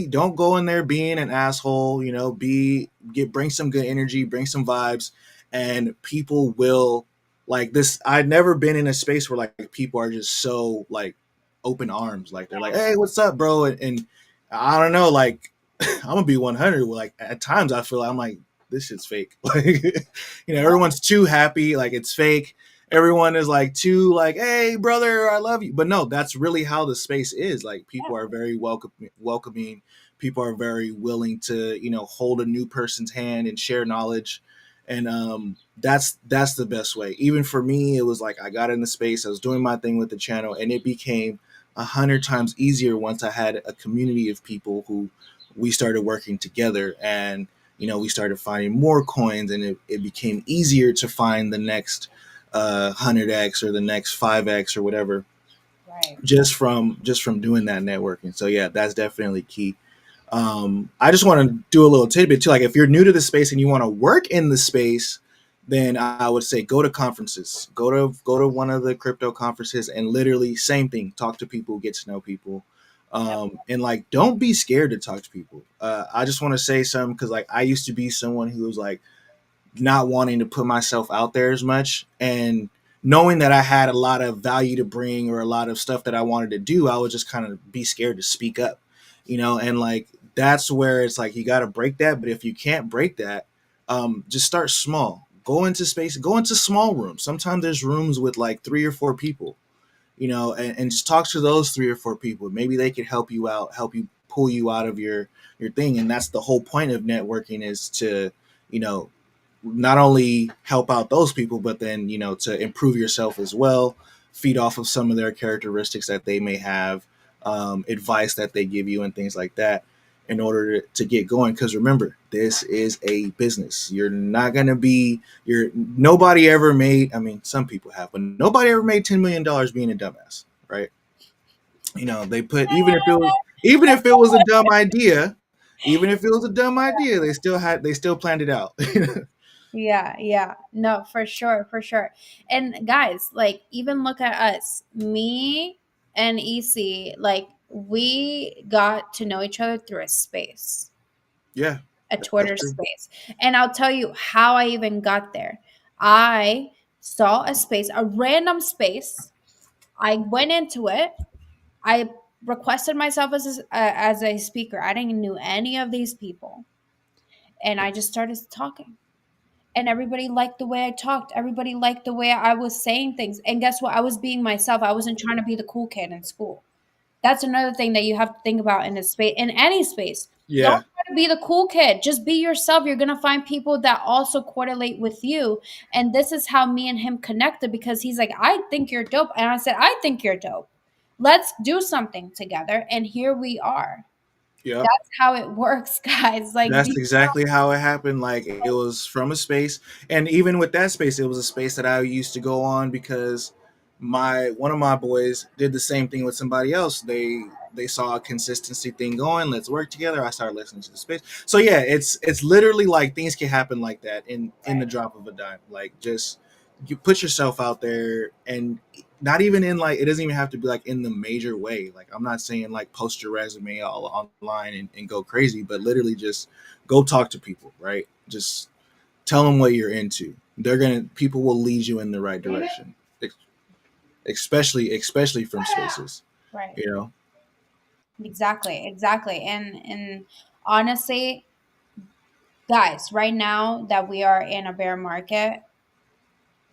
don't go in there being an asshole, bring some good energy, bring some vibes, and people will like this. I've never been in a space where like people are just so like open arms. Like they're like, hey, what's up, bro? And I don't know, like I'm gonna be 100. Like at times I feel like I'm like, this shit's fake. Like, everyone's too happy, like it's fake. Everyone is like too like, hey brother, I love you. But no, that's really how the space is. Like people are very welcoming. People are very willing to, hold a new person's hand and share knowledge. And that's the best way. Even for me, it was like I got in the space, I was doing my thing with the channel, and it became 100 times easier once I had a community of people who we started working together, and we started finding more coins, and it became easier to find the next 100x or the next 5x or whatever, Right. just from doing that networking. So yeah, that's definitely key. I just want to do a little tidbit too. Like if you're new to the space and you want to work in the space, then I would say go to conferences. Go to one of the crypto conferences and literally same thing. Talk to people, get to know people, Yep. and like don't be scared to talk to people. I just want to say something because like I used to be someone who was like not wanting to put myself out there as much, and knowing that I had a lot of value to bring or a lot of stuff that I wanted to do, I would just kind of be scared to speak up, and like that's where it's like you got to break that. But if you can't break that, just start small. Go into space, go into small rooms. Sometimes there's rooms with like 3 or 4 people, and just talk to those 3 or 4 people. Maybe they could help you out, help you pull you out of your thing. And that's the whole point of networking, is to, you know, not only help out those people, but then, to improve yourself as well, feed off of some of their characteristics that they may have, advice that they give you, and things like that, in order to get going. Because remember, this is a business. You're not going to be, nobody ever made, I mean, some people have, but nobody ever made $10 million being a dumbass, right? They put, even if it was a dumb idea, even if it was a dumb idea, they still planned it out. Yeah, yeah. No, for sure, for sure. And guys, like even look at us. Me and EC, like we got to know each other through a space, Yeah, a that's Twitter true. space. And I'll tell you how I even got there. I saw a space, a random space. I went into it. I requested myself as a speaker. I didn't knew any of these people, and I just started talking. And everybody liked the way I talked. Everybody liked the way I was saying things. And guess what? I was being myself. I wasn't trying to be the cool kid in school. That's another thing that you have to think about in a space, in any space. Don't Yeah, try to be the cool kid. Just be yourself. You're gonna find people that also correlate with you. And this is how me and him connected, because he's like, I think you're dope. And I said, I think you're dope. Let's do something together. And here we are. yep. That's how it works, guys. Like, That's exactly how it happened. Like it was from a space, and even with that space, it was a space that I used to go on because my one of my boys did the same thing with somebody else. They saw a consistency thing going. Let's work together. I started listening to the space. So yeah, it's literally like things can happen like that in the drop of a dime. Like just you put yourself out there, and not even in like, it doesn't even have to be like in the major way. Like, I'm not saying like post your resume all online and go crazy, but literally just go talk to people, right? Just tell them what you're into. They're gonna People will lead you in the right direction, especially from spaces, Right. you know. Exactly. Exactly. And honestly, guys, right now that we are in a bear market,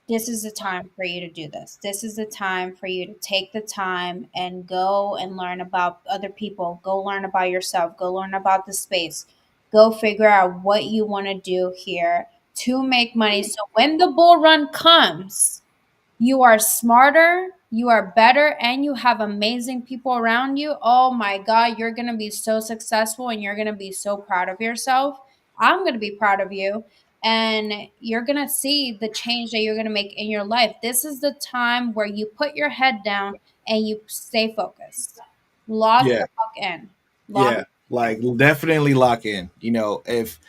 this is the time for you to do this. This is the time for you to take the time and go and learn about other people. Go learn about yourself. Go learn about the space. Go figure out what you want to do here to make money. So when the bull run comes, you are smarter, you are better, and you have amazing people around you. Oh my God, you're going to be so successful and you're going to be so proud of yourself. I'm going to be proud of you. And you're going to see the change that you're going to make in your life. This is the time where you put your head down and you stay focused. Lock the Yeah, fuck in. Lock yeah, the fuck like definitely lock in. If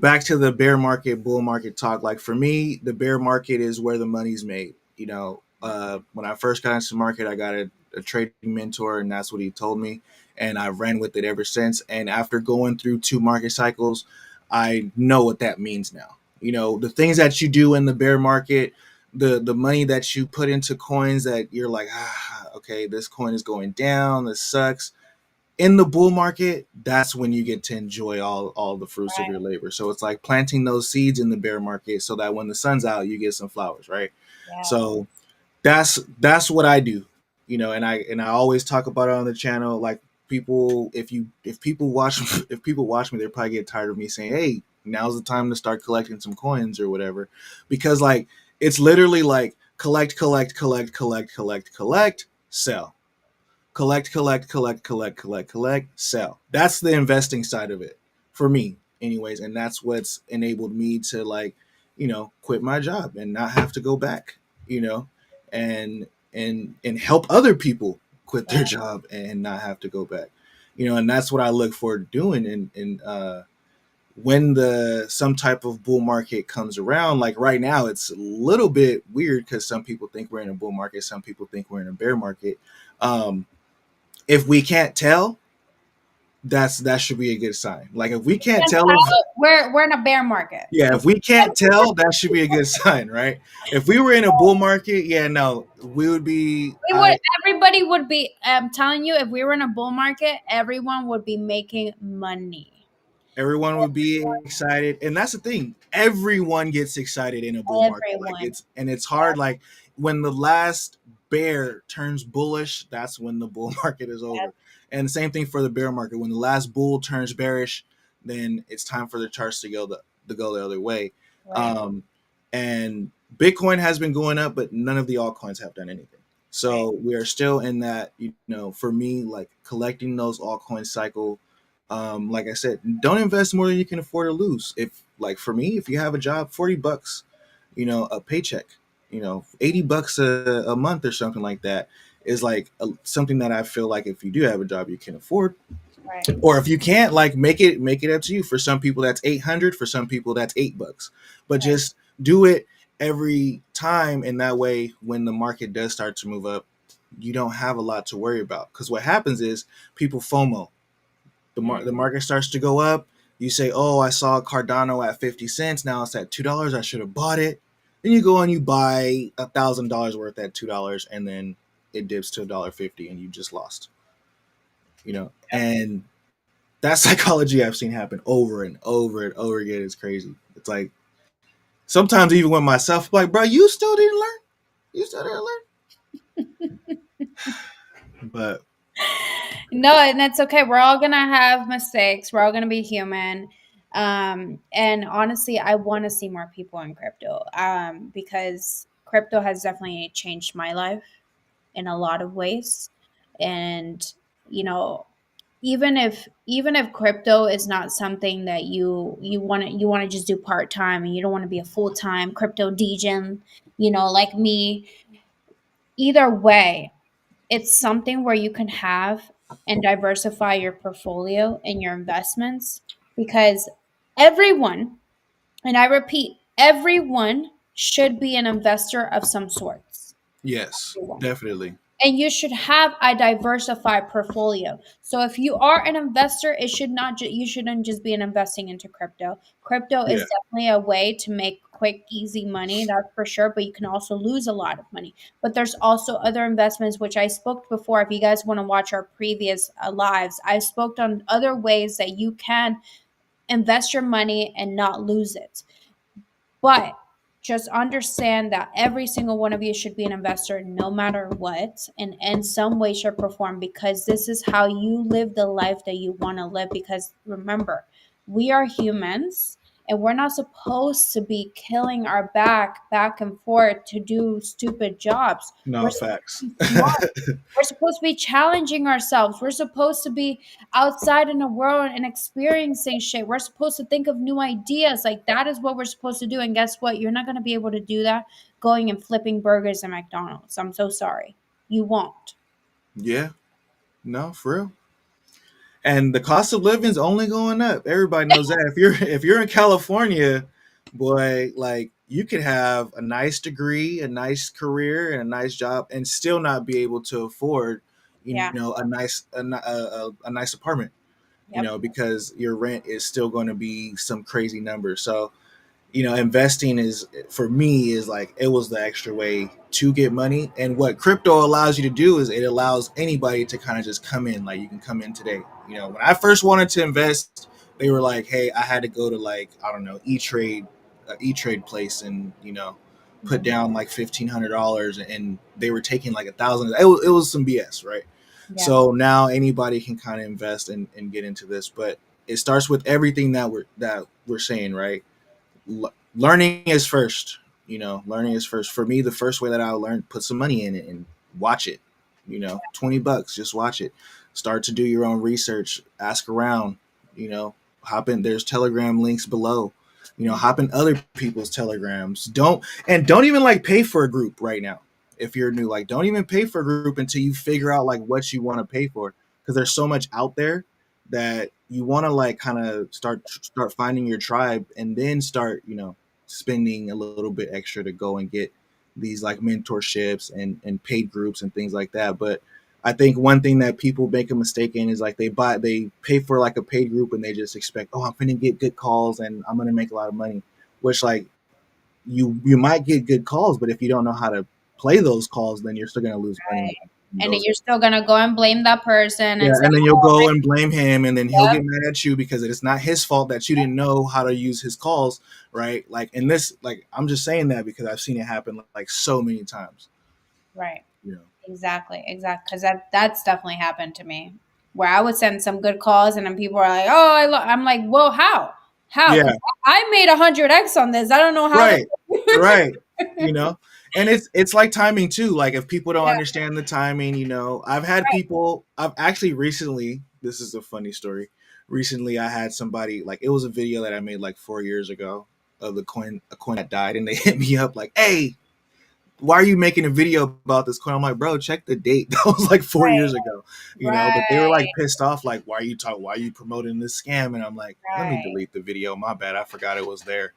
back to the bear market, bull market talk. Like for me, the bear market is where the money's made. When I first got into the market, I got a trading mentor, and that's what he told me, and I ran with it ever since. And after going through two market cycles, I know what that means now. The things that you do in the bear market, the money that you put into coins that you're like, okay, this coin is going down, this sucks. In the bull market, that's when you get to enjoy all the fruits of in. your labor. So it's like planting those seeds in the bear market so that when the sun's out, you get some flowers, right? Right. So that's what I do. And I always talk about it on the channel. Like, people, if people watch if people watch me, they probably get tired of me saying, "Hey, now's the time to start collecting some coins or whatever," because like it's literally like collect, collect, collect, collect, collect, collect, sell, collect, collect, collect, collect, collect, collect, sell. That's the investing side of it for me, anyways, and that's what's enabled me to, like, quit my job and not have to go back, you know, and help other people quit their job and not have to go back, and that's what I look forward to doing. And when the some type of bull market comes around, like right now, it's a little bit weird because some people think we're in a bull market, some people think we're in a bear market. If we can't tell, that should be a good sign. Like, if we can't tell if We're in a bear market. yeah, if we can't tell, that should be a good sign, right? If we were in a bull market, yeah, no, we would be. We would everybody would be I'm telling you, if we were in a bull market, everyone would be making money. Everyone would be excited, and that's the thing. Everyone gets excited in a bull market. Like, Everyone. it's hard. Like, when the last bear turns bullish, that's when the bull market is over. And the same thing for the bear market. When the last bull turns bearish, then it's time for the charts to go the other way. Right, Um, and Bitcoin has been going up, but none of the altcoins have done anything. right, So we are still in that. For me, like, collecting those altcoin cycle, like I said, don't invest more than you can afford to lose. If, like, for me, if you have a job, $40, a paycheck, $80 a month or something like that is like something that I feel like if you do have a job, you can afford. right, Or if you can't, like, make it up to you. For some people, that's 800. For some people, that's $8. But right. just do it every time, and that way, when the market does start to move up, you don't have a lot to worry about. Because what happens is people FOMO. The Mm, market starts to go up. You say, "Oh, I saw Cardano at 50 cents. Now it's at $2. I should have bought it." Then you go and you buy $1,000 worth at $2, and then it dips to $1.50, and you just lost. And that psychology I've seen happen over and over and over again is crazy. It's like, sometimes even with myself, like, bro, you still didn't learn. You still didn't learn. But no, and that's okay. We're all gonna have mistakes. We're all gonna be human. And honestly, I want to see more people in crypto. Because crypto has definitely changed my life in a lot of ways. And you know, even if crypto is not something that you want to just do part-time, and you don't want to be a full-time crypto degen, like me, either way, it's something where you can have and diversify your portfolio and your investments, because everyone, and I repeat, everyone should be an investor of some sorts. Yes, Everyone. definitely. And you should have a diversified portfolio. So if you are an investor, it should not you shouldn't just be an investing into crypto. Crypto Yeah. is definitely a way to make quick, easy money, that's for sure. But you can also lose a lot of money. But there's also other investments, which I spoke before. If you guys want to watch our previous lives, I spoke on other ways that you can invest your money and not lose it. But just understand that every single one of you should be an investor no matter what, and in some way, shape, or form, because this is how you live the life that you want to live. Because remember, we are humans and we're not supposed to be killing our back and forth to do stupid jobs. We're No supposed facts. to be smart. We're supposed to be challenging ourselves. We're supposed to be outside in the world and experiencing shit. We're supposed to think of new ideas. Like that is what we're supposed to do. And guess what? You're not going to be able to do that going and flipping burgers at McDonald's. I'm so sorry. You won't. Yeah. No, for real. And the cost of living is only going up. Everybody knows that. If you're in California, boy, like you could have a nice degree, a nice career, and a nice job, and still not be able to afford, Yeah. a nice apartment. Yep. Because your rent is still going to be some crazy number. So investing is for me is like it was the extra way to get money. And what crypto allows you to do is it allows anybody to kind of just come in. Like you can come in today. When I first wanted to invest, they were like, hey, I had to go to like, I don't know, E-Trade place and put Mhm. down like $1,500 and they were taking like 1,000. It was some BS, right? Yeah. So now anybody can kind of invest and get into this, but it starts with everything that we're saying, right? Learning is first. Learning is first. For me, the first way that I learned, put some money in it and watch it. $20, just watch it. Start to do your own research. Ask around. You know, hop in. There's Telegram links below. Mhm. Hop in other people's telegrams. Don't even like pay for a group right now. If you're new, like don't even pay for a group until you figure out like what you want to pay for, because there's so much out there that you want to like kind of start finding your tribe and then start spending a little bit extra to go and get these like mentorships and paid groups and things like that. But I think one thing that people make a mistake in is like they pay for like a paid group and they just expect, oh, I'm gonna get good calls and I'm gonna make a lot of money, which like you might get good calls, but if you don't know how to play those calls, then you're still gonna lose money Right. in And then those. you're still going to go and blame that person Yeah, and say, and then you'll oh, go and blame him, and then he'll yep. get mad at you because it's not his fault that you didn't know how to use his calls, right? Like, and this, like, I'm just saying that because I've seen it happen like so many times. Right. You know. Exactly, exactly. Because that's definitely happened to me, where I would send some good calls, and then people are like, "Oh, I'm like, well, how? How? Because Yeah. I made 100x on this. I don't know how." Right. Right. And it's like timing too. Like if people don't Yeah, understand the timing, I've had people. I've actually recently. This is a funny story. Recently, I had somebody like it was a video that I made like 4 years ago of a coin that died, and they hit me up like, "Hey, why are you making a video about this coin?" I'm like, bro, check the date. That was like 4 years ago, But they were right, like pissed off, like, why are you promoting this scam? And I'm like, let me right. delete the video. My bad. I forgot it was there.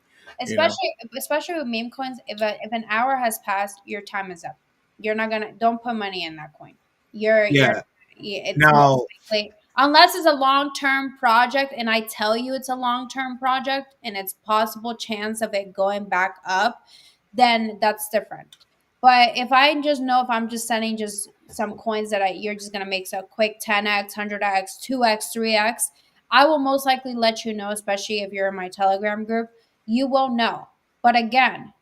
You know? Especially with meme coins, if an hour has passed, your time is up. You're not gonna don't put money in that coin. You're Yeah. it's most Now, likely, unless it's a long term project, and I tell you it's a long term project and it's possible chance of it going back up, then that's different. But if I just know, if I'm just sending just some coins that you're just gonna make a quick 10x, 100x, 2x, 3x, I will most likely let you know, especially if you're in my Telegram group. You will know. But again,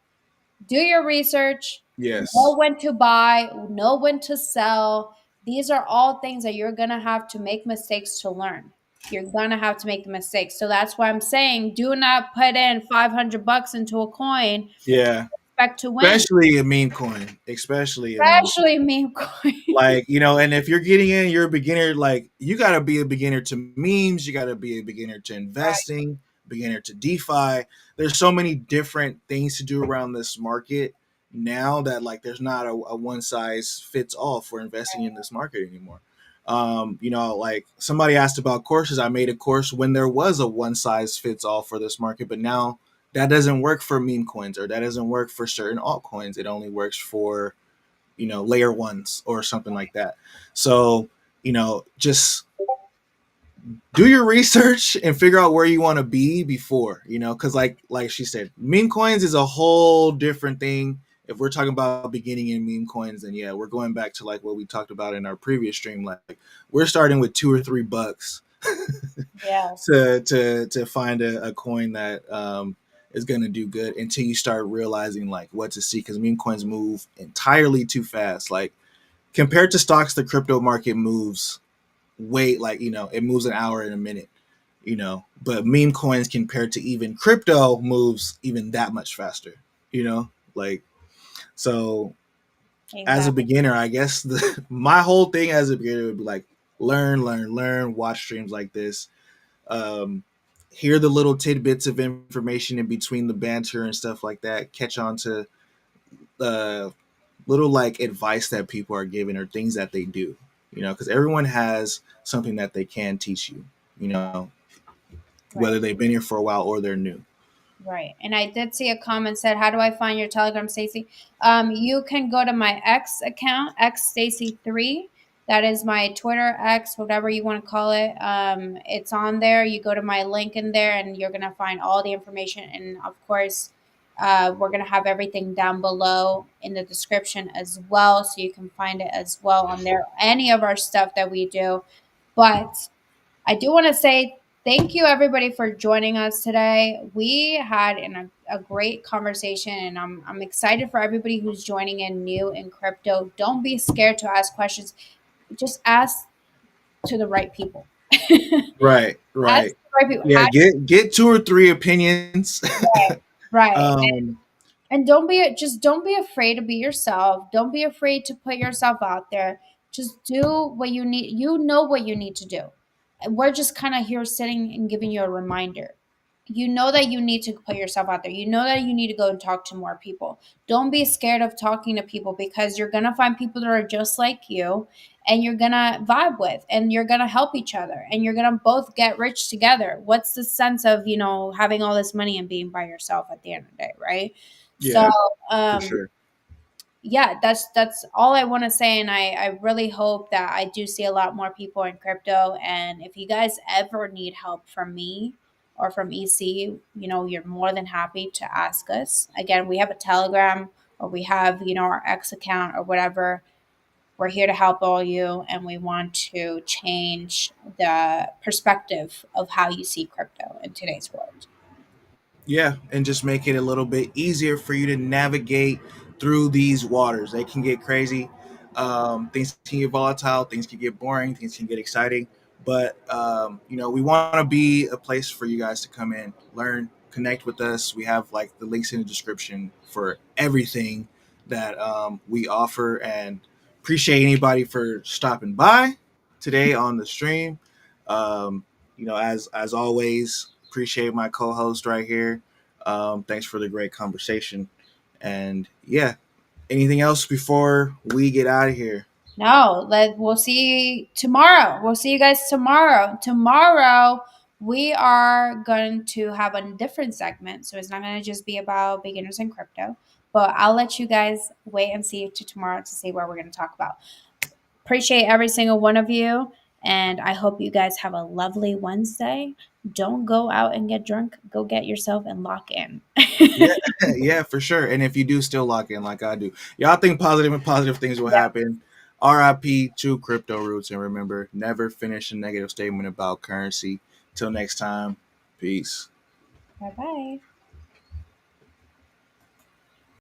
do your research, know yes. when to buy, know when to sell. These are all things that you're going to have to make mistakes to learn. You're going to have to make the mistakes. So that's why I'm saying do not put in 500 bucks into a coin, Yeah. expect to win, Especially a meme coin. Especially a meme coin. especially meme coin. Like, and if you're getting in, you're a beginner, like you gotta be a beginner to memes, you gotta be a beginner to Right. investing, beginner to DeFi. There's so many different things to do around this market now that like there's not a one size fits all for investing in this market anymore. Like somebody asked about courses. I made a course when there was a one size fits all for this market, but now that doesn't work for meme coins, or that doesn't work for certain altcoins. It only works for, layer ones or something like that. So, just do your research and figure out where you want to be before, because like she said, meme coins is a whole different thing. If we're talking about beginning in meme coins, then yeah, we're going back to like what we talked about in our previous stream. Like, we're starting with $2 or $3 Yes. to find a coin that is going to do good, until you start realizing like what to see, because meme coins move entirely too fast. Like, compared to stocks, the crypto market moves way, like, it moves an hour in a minute, but meme coins compared to even crypto moves even that much faster, like. So as a Exactly. beginner, I guess my whole thing as a beginner would be like, learn, watch streams like this, um, hear the little tidbits of information in between the banter and stuff like that, catch on to the little like advice that people are giving, or things that they do, because everyone has something that they can teach you, you know, whether Right. they've been here for a while or they're new. Right. And I did see a comment said, "How do I find your Telegram, Stacy?" You can go to my X account, X Stacy 3. That is my Twitter, X, whatever you want to call it. It's on there. You go to my link in there, and you're gonna find all the information. And of course, we're gonna have everything down below in the description as well, so you can find it as well on there. Any of our stuff that we do, but I do want to say thank you everybody for joining us today. We had a great conversation, and I'm excited for everybody who's joining in new in crypto. Don't be scared to ask questions. Just ask to the right people. ask to Right, the right. right people. Yeah, get two or three opinions. Right, right. um, And don't be afraid to be yourself. Don't be afraid to put yourself out there. Just do what you need. You know what you need to do. And we're just kind of here sitting and giving you a reminder. You know that you need to put yourself out there. You know that you need to go and talk to more people. Don't be scared of talking to people, because you're going to find people that are just like you, and you're going to vibe with, and you're going to help each other, and you're going to both get rich together. What's the sense of, having all this money and being by yourself at the end of the day, right? So, yeah, for um, sure. yeah, that's all I want to say, and I really hope that I do see a lot more people in crypto. And if you guys ever need help from me or from EC, you're more than happy to ask us. Again, we have a Telegram, or we have our X account or whatever. We're here to help all you, and we want to change the perspective of how you see crypto in today's world. Yeah, and just make it a little bit easier for you to navigate through these waters. They can get crazy. Things can get volatile. Things can get boring. Things can get exciting. But we want to be a place for you guys to come in, learn, connect with us. We have like the links in the description for everything that we offer, and appreciate anybody for stopping by today on the stream. Um, as always, appreciate my co-host right here. Thanks for the great conversation. And yeah, anything else before we get out of here? No, we'll see tomorrow. We'll see you guys tomorrow. Tomorrow we are going to have a different segment, so it's not going to just be about beginners in crypto. But I'll let you guys wait and see to tomorrow to see what we're going to talk about. Appreciate every single one of you, and I hope you guys have a lovely Wednesday. Don't go out and get drunk. Go get yourself and lock in. Yeah, yeah, for sure. And if you do still lock in like I do, y'all think positive, and positive things will Yep. happen. RIP to crypto roots, and remember, never finish a negative statement about currency. Till next time, peace. Bye bye.